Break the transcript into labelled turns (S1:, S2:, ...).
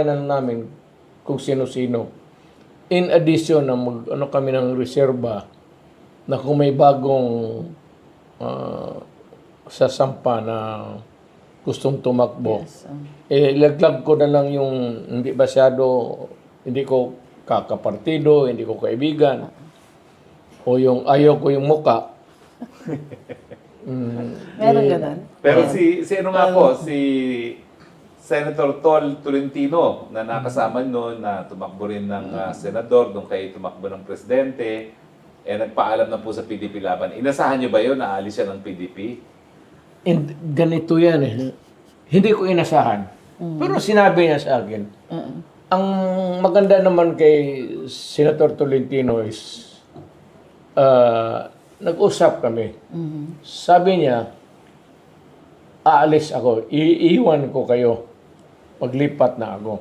S1: final namin kung sino-sino. In addition na ano kami ng reserba na kung may bagong sasampa na gustong tumakbo,
S2: Yes.
S1: ilaglag ko na lang yung hindi ko kakapartido, hindi ko kaibigan, o yung ayaw ko yung muka.
S2: Meron ganun.
S3: Pero si ano nga po, si Senator Tol Tolentino na nakasama noon na tumakbo rin ng senador nung kayo tumakbo ng presidente, nagpaalam na po sa PDP Laban. Inasahan niyo ba yun na aalis siya ng PDP?
S1: Ganito yan eh. Hindi ko inasahan. Pero sinabi niya sa akin. Ang maganda naman kay Senator Tolentino is nag-usap kami. Sabi niya, aalis ako, iiwan ko kayo paglipat na ako.